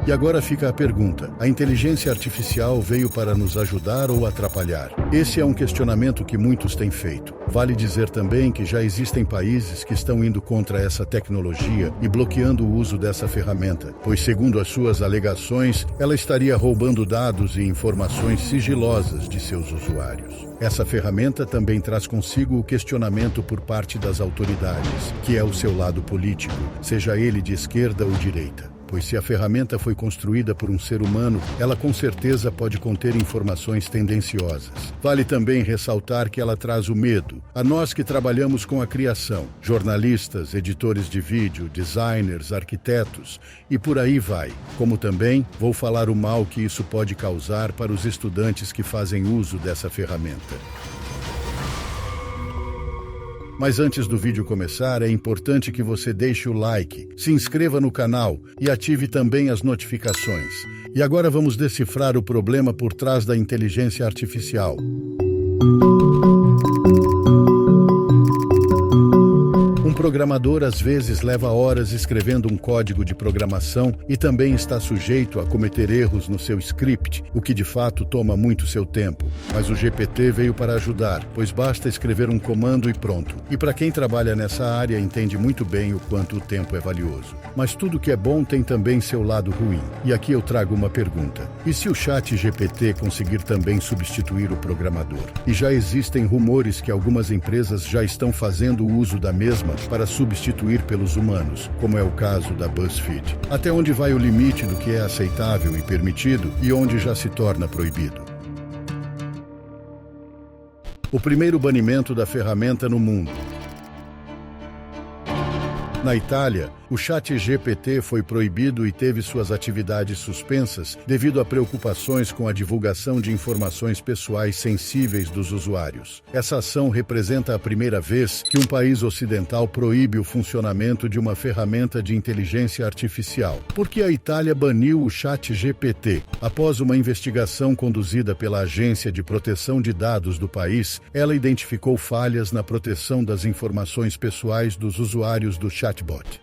E agora fica a pergunta: a inteligência artificial veio para nos ajudar ou atrapalhar? Esse é um questionamento que muitos têm feito. Vale dizer também que já existem países que estão indo contra essa tecnologia e bloqueando o uso dessa ferramenta, pois, segundo as suas alegações, ela estaria roubando dados e informações sigilosas de seus usuários. Essa ferramenta também traz consigo o questionamento por parte das autoridades, que é o seu lado político, seja ele de esquerda ou direita. Pois se a ferramenta foi construída por um ser humano, ela com certeza pode conter informações tendenciosas. Vale também ressaltar que ela traz o medo a nós que trabalhamos com a criação, jornalistas, editores de vídeo, designers, arquitetos e por aí vai. Como também vou falar o mal que isso pode causar para os estudantes que fazem uso dessa ferramenta. Mas antes do vídeo começar, é importante que você deixe o like, se inscreva no canal e ative também as notificações. E agora vamos decifrar o problema por trás da inteligência artificial. Um programador às vezes leva horas escrevendo um código de programação e também está sujeito a cometer erros no seu script, o que de fato toma muito seu tempo. Mas o GPT veio para ajudar, pois basta escrever um comando e pronto. E para quem trabalha nessa área entende muito bem o quanto o tempo é valioso. Mas tudo que é bom tem também seu lado ruim. E aqui eu trago uma pergunta: e se o ChatGPT conseguir também substituir o programador? E já existem rumores que algumas empresas já estão fazendo o uso da mesma para substituir pelos humanos, como é o caso da BuzzFeed. Até onde vai o limite do que é aceitável e permitido e onde já se torna proibido? O primeiro banimento da ferramenta no mundo. Na Itália, o ChatGPT foi proibido e teve suas atividades suspensas devido a preocupações com a divulgação de informações pessoais sensíveis dos usuários. Essa ação representa a primeira vez que um país ocidental proíbe o funcionamento de uma ferramenta de inteligência artificial. Por que a Itália baniu o ChatGPT? Após uma investigação conduzida pela Agência de Proteção de Dados do país, ela identificou falhas na proteção das informações pessoais dos usuários do chatbot.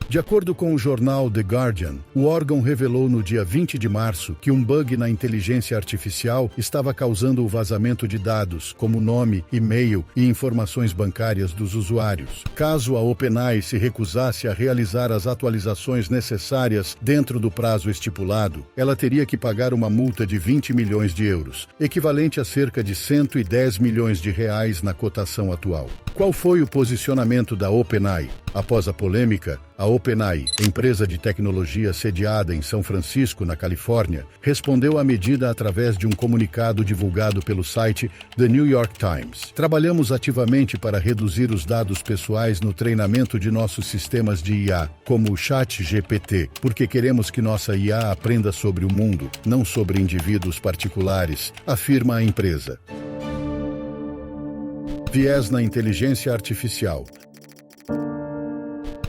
De acordo com o jornal The Guardian, o órgão revelou no dia 20 de março que um bug na inteligência artificial estava causando o vazamento de dados, como nome, e-mail e informações bancárias dos usuários. Caso a OpenAI se recusasse a realizar as atualizações necessárias dentro do prazo estipulado, ela teria que pagar uma multa de 20 milhões de euros, equivalente a cerca de 110 milhões de reais na cotação atual. Qual foi o posicionamento da OpenAI? Após a polêmica, a OpenAI, empresa de tecnologia sediada em São Francisco, na Califórnia, respondeu à medida através de um comunicado divulgado pelo site The New York Times. Trabalhamos ativamente para reduzir os dados pessoais no treinamento de nossos sistemas de IA, como o ChatGPT, porque queremos que nossa IA aprenda sobre o mundo, não sobre indivíduos particulares, afirma a empresa. Viés na inteligência artificial.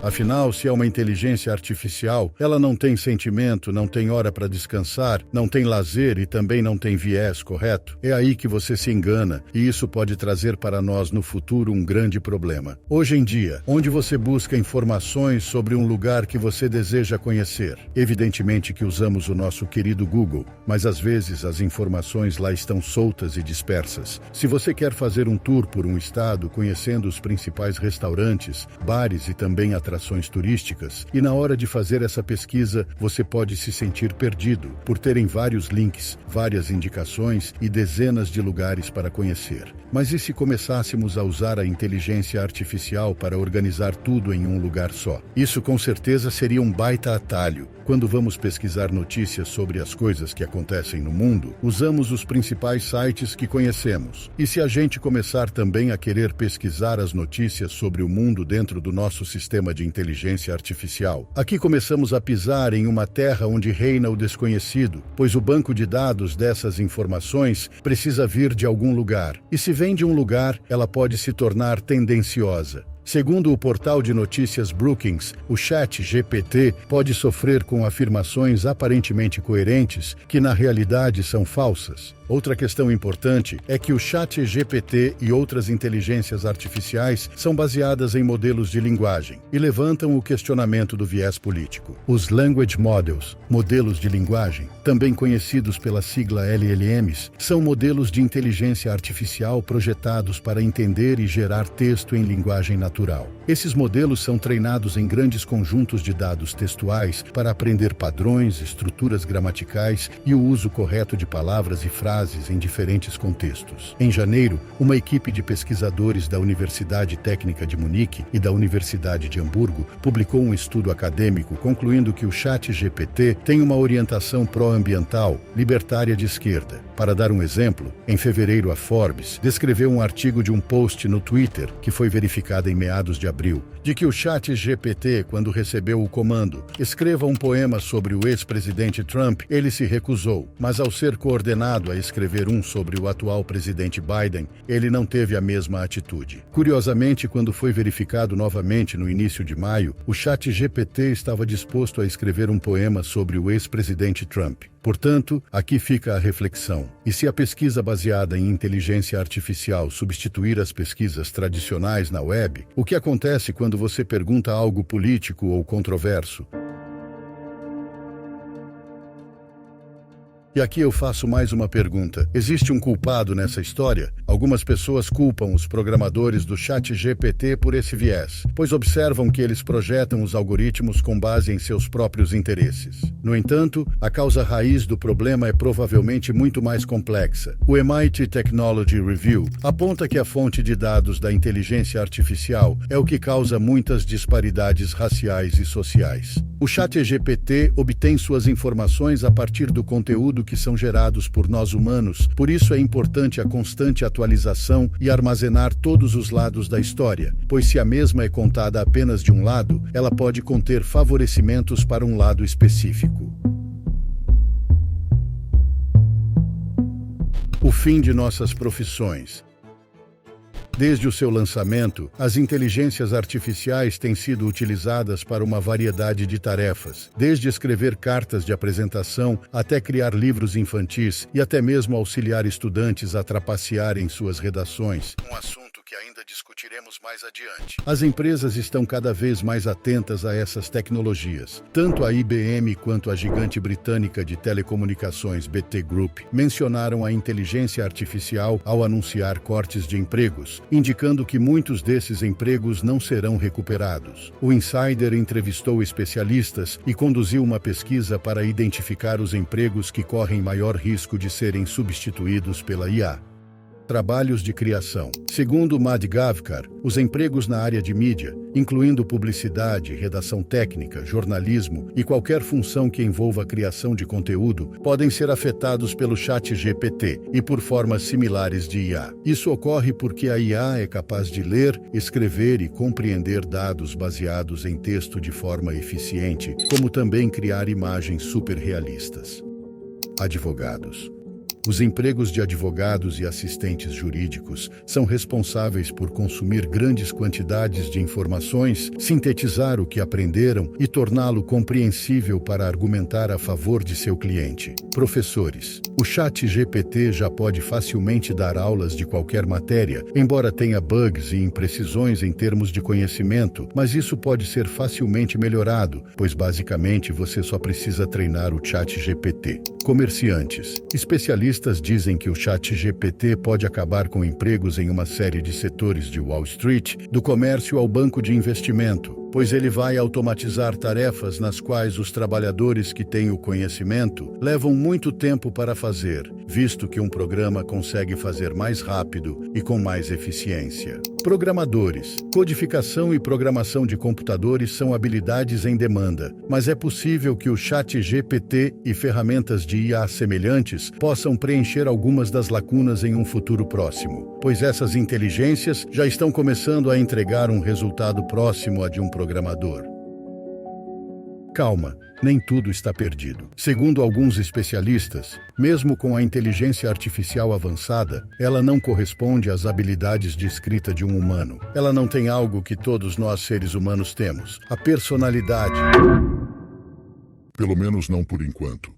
Afinal, se é uma inteligência artificial, ela não tem sentimento, não tem hora para descansar, não tem lazer e também não tem viés, correto? É aí que você se engana, e isso pode trazer para nós no futuro um grande problema. Hoje em dia, onde você busca informações sobre um lugar que você deseja conhecer? Evidentemente que usamos o nosso querido Google, mas às vezes as informações lá estão soltas e dispersas. Se você quer fazer um tour por um estado, conhecendo os principais restaurantes, bares e também atrações turísticas, e na hora de fazer essa pesquisa, você pode se sentir perdido, por terem vários links, várias indicações e dezenas de lugares para conhecer. Mas e se começássemos a usar a inteligência artificial para organizar tudo em um lugar só? Isso com certeza seria um baita atalho. Quando vamos pesquisar notícias sobre as coisas que acontecem no mundo, usamos os principais sites que conhecemos. E se a gente começar também a querer pesquisar as notícias sobre o mundo dentro do nosso sistema de inteligência artificial, aqui começamos a pisar em uma terra onde reina o desconhecido, pois o banco de dados dessas informações precisa vir de algum lugar. E se vem de um lugar, ela pode se tornar tendenciosa. Segundo o portal de notícias Brookings, o ChatGPT pode sofrer com afirmações aparentemente coerentes que na realidade são falsas. Outra questão importante é que o ChatGPT e outras inteligências artificiais são baseadas em modelos de linguagem e levantam o questionamento do viés político. Os Language Models, modelos de linguagem, também conhecidos pela sigla LLMs, são modelos de inteligência artificial projetados para entender e gerar texto em linguagem natural. Esses modelos são treinados em grandes conjuntos de dados textuais para aprender padrões, estruturas gramaticais e o uso correto de palavras e frases em diferentes contextos. Em janeiro, uma equipe de pesquisadores da Universidade Técnica de Munique e da Universidade de Hamburgo publicou um estudo acadêmico concluindo que o ChatGPT tem uma orientação pró-ambiental, libertária de esquerda. Para dar um exemplo, em fevereiro a Forbes descreveu um artigo de um post no Twitter, que foi verificado em meados de abril, de que o ChatGPT, quando recebeu o comando "escreva um poema sobre o ex-presidente Trump", ele se recusou, mas ao ser coordenado a escrever um sobre o atual presidente Biden, ele não teve a mesma atitude. Curiosamente, quando foi verificado novamente no início de maio, o ChatGPT estava disposto a escrever um poema sobre o ex-presidente Trump. Portanto, aqui fica a reflexão. E se a pesquisa baseada em inteligência artificial substituir as pesquisas tradicionais na web, o que acontece quando você pergunta algo político ou controverso? E aqui eu faço mais uma pergunta. Existe um culpado nessa história? Algumas pessoas culpam os programadores do ChatGPT por esse viés, pois observam que eles projetam os algoritmos com base em seus próprios interesses. No entanto, a causa raiz do problema é provavelmente muito mais complexa. O MIT Technology Review aponta que a fonte de dados da inteligência artificial é o que causa muitas disparidades raciais e sociais. O ChatGPT obtém suas informações a partir do conteúdo que são gerados por nós humanos, por isso é importante a constante atualização e armazenar todos os lados da história, pois se a mesma é contada apenas de um lado, ela pode conter favorecimentos para um lado específico. O fim de nossas profissões. Desde o seu lançamento, as inteligências artificiais têm sido utilizadas para uma variedade de tarefas, desde escrever cartas de apresentação até criar livros infantis e até mesmo auxiliar estudantes a trapacearem suas redações, um assunto que ainda discutiremos mais adiante. As empresas estão cada vez mais atentas a essas tecnologias. Tanto a IBM quanto a gigante britânica de telecomunicações BT Group mencionaram a inteligência artificial ao anunciar cortes de empregos, indicando que muitos desses empregos não serão recuperados. O Insider entrevistou especialistas e conduziu uma pesquisa para identificar os empregos que correm maior risco de serem substituídos pela IA. Trabalhos de criação. Segundo Madgavkar, os empregos na área de mídia, incluindo publicidade, redação técnica, jornalismo e qualquer função que envolva a criação de conteúdo, podem ser afetados pelo ChatGPT e por formas similares de IA. Isso ocorre porque a IA é capaz de ler, escrever e compreender dados baseados em texto de forma eficiente, como também criar imagens superrealistas. Advogados. Os empregos de advogados e assistentes jurídicos são responsáveis por consumir grandes quantidades de informações, sintetizar o que aprenderam e torná-lo compreensível para argumentar a favor de seu cliente. Professores. O ChatGPT já pode facilmente dar aulas de qualquer matéria, embora tenha bugs e imprecisões em termos de conhecimento, mas isso pode ser facilmente melhorado, pois basicamente você só precisa treinar o ChatGPT. Comerciantes. Especialistas dizem que o ChatGPT pode acabar com empregos em uma série de setores de Wall Street, do comércio ao banco de investimento, pois ele vai automatizar tarefas nas quais os trabalhadores que têm o conhecimento levam muito tempo para fazer, visto que um programa consegue fazer mais rápido e com mais eficiência. Programadores. Codificação e programação de computadores são habilidades em demanda, mas é possível que o ChatGPT e ferramentas de IA semelhantes possam preencher algumas das lacunas em um futuro próximo, pois essas inteligências já estão começando a entregar um resultado próximo a de um programador. Calma, nem tudo está perdido. Segundo alguns especialistas, mesmo com a inteligência artificial avançada, ela não corresponde às habilidades de escrita de um humano. Ela não tem algo que todos nós seres humanos temos: a personalidade. Pelo menos não por enquanto.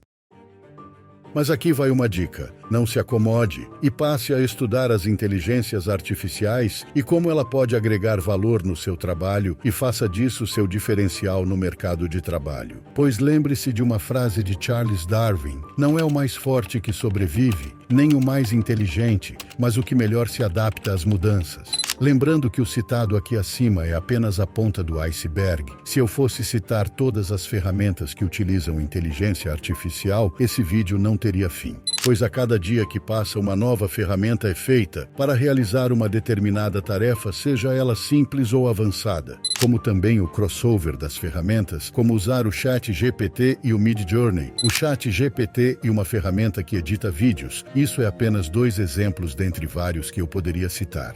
Mas aqui vai uma dica: não se acomode e passe a estudar as inteligências artificiais e como ela pode agregar valor no seu trabalho, e faça disso seu diferencial no mercado de trabalho. Pois lembre-se de uma frase de Charles Darwin: não é o mais forte que sobrevive, nem o mais inteligente, mas o que melhor se adapta às mudanças. Lembrando que o citado aqui acima é apenas a ponta do iceberg. Se eu fosse citar todas as ferramentas que utilizam inteligência artificial, esse vídeo não teria fim. Pois a cada dia que passa, uma nova ferramenta é feita para realizar uma determinada tarefa, seja ela simples ou avançada. Como também o crossover das ferramentas, como usar o ChatGPT e o Midjourney, o ChatGPT e uma ferramenta que edita vídeos. Isso é apenas 2 exemplos dentre vários que eu poderia citar.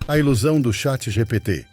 A ilusão do ChatGPT.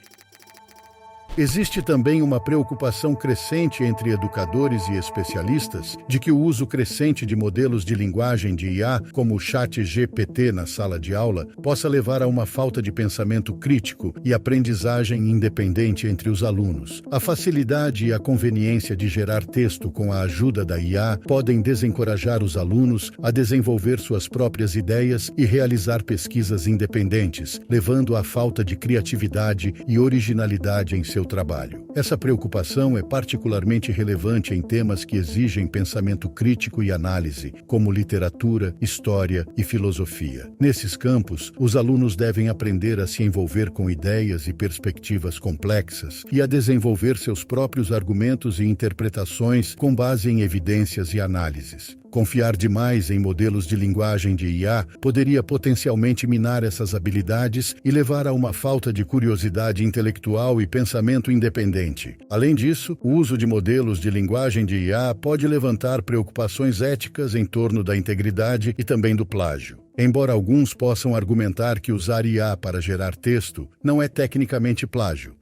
Existe também uma preocupação crescente entre educadores e especialistas de que o uso crescente de modelos de linguagem de IA, como o ChatGPT na sala de aula, possa levar a uma falta de pensamento crítico e aprendizagem independente entre os alunos. A facilidade e a conveniência de gerar texto com a ajuda da IA podem desencorajar os alunos a desenvolver suas próprias ideias e realizar pesquisas independentes, levando à falta de criatividade e originalidade em seu trabalho. Essa preocupação é particularmente relevante em temas que exigem pensamento crítico e análise, como literatura, história e filosofia. Nesses campos, os alunos devem aprender a se envolver com ideias e perspectivas complexas e a desenvolver seus próprios argumentos e interpretações com base em evidências e análises. Confiar demais em modelos de linguagem de IA poderia potencialmente minar essas habilidades e levar a uma falta de curiosidade intelectual e pensamento independente. Além disso, o uso de modelos de linguagem de IA pode levantar preocupações éticas em torno da integridade e também do plágio. Embora alguns possam argumentar que usar IA para gerar texto não é tecnicamente plágio,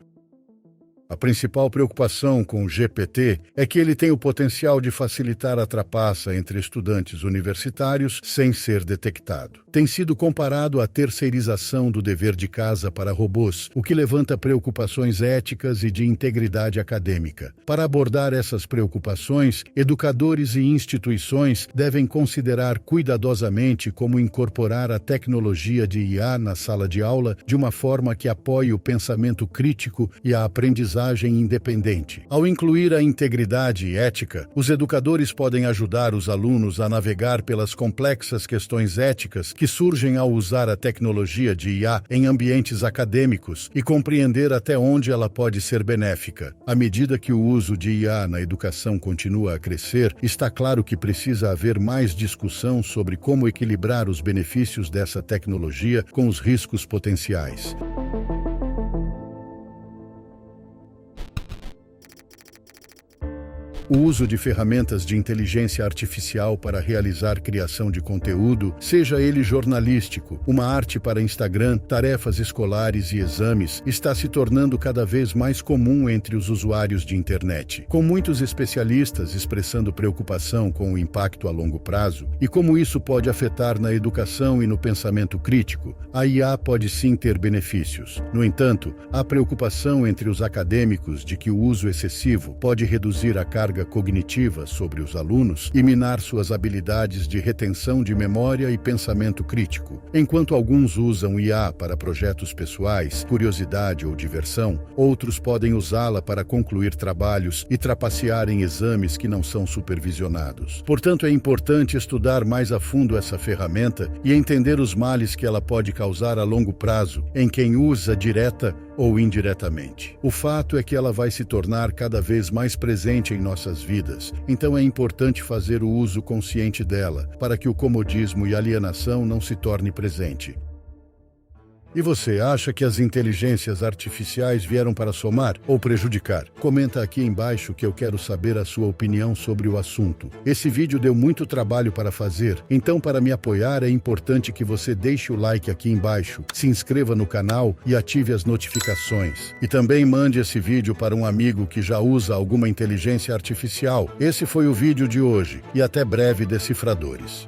a principal preocupação com o GPT é que ele tem o potencial de facilitar a trapaça entre estudantes universitários sem ser detectado. Tem sido comparado à terceirização do dever de casa para robôs, o que levanta preocupações éticas e de integridade acadêmica. Para abordar essas preocupações, educadores e instituições devem considerar cuidadosamente como incorporar a tecnologia de IA na sala de aula de uma forma que apoie o pensamento crítico e a aprendizagem independente. Ao incluir a integridade e ética, os educadores podem ajudar os alunos a navegar pelas complexas questões éticas que surgem ao usar a tecnologia de IA em ambientes acadêmicos e compreender até onde ela pode ser benéfica. À medida que o uso de IA na educação continua a crescer, está claro que precisa haver mais discussão sobre como equilibrar os benefícios dessa tecnologia com os riscos potenciais. O uso de ferramentas de inteligência artificial para realizar criação de conteúdo, seja ele jornalístico, uma arte para Instagram, tarefas escolares e exames, está se tornando cada vez mais comum entre os usuários de internet, com muitos especialistas expressando preocupação com o impacto a longo prazo e como isso pode afetar na educação e no pensamento crítico. A IA pode sim ter benefícios. No entanto, há preocupação entre os acadêmicos de que o uso excessivo pode reduzir a carga cognitiva sobre os alunos e minar suas habilidades de retenção de memória e pensamento crítico. Enquanto alguns usam IA para projetos pessoais, curiosidade ou diversão, outros podem usá-la para concluir trabalhos e trapacear em exames que não são supervisionados. Portanto, é importante estudar mais a fundo essa ferramenta e entender os males que ela pode causar a longo prazo em quem usa direta ou indiretamente. O fato é que ela vai se tornar cada vez mais presente em nossas vidas, então é importante fazer o uso consciente dela, para que o comodismo e alienação não se torne presente. E você acha que as inteligências artificiais vieram para somar ou prejudicar? Comenta aqui embaixo que eu quero saber a sua opinião sobre o assunto. Esse vídeo deu muito trabalho para fazer, então para me apoiar é importante que você deixe o like aqui embaixo, se inscreva no canal e ative as notificações. E também mande esse vídeo para um amigo que já usa alguma inteligência artificial. Esse foi o vídeo de hoje e até breve, decifradores.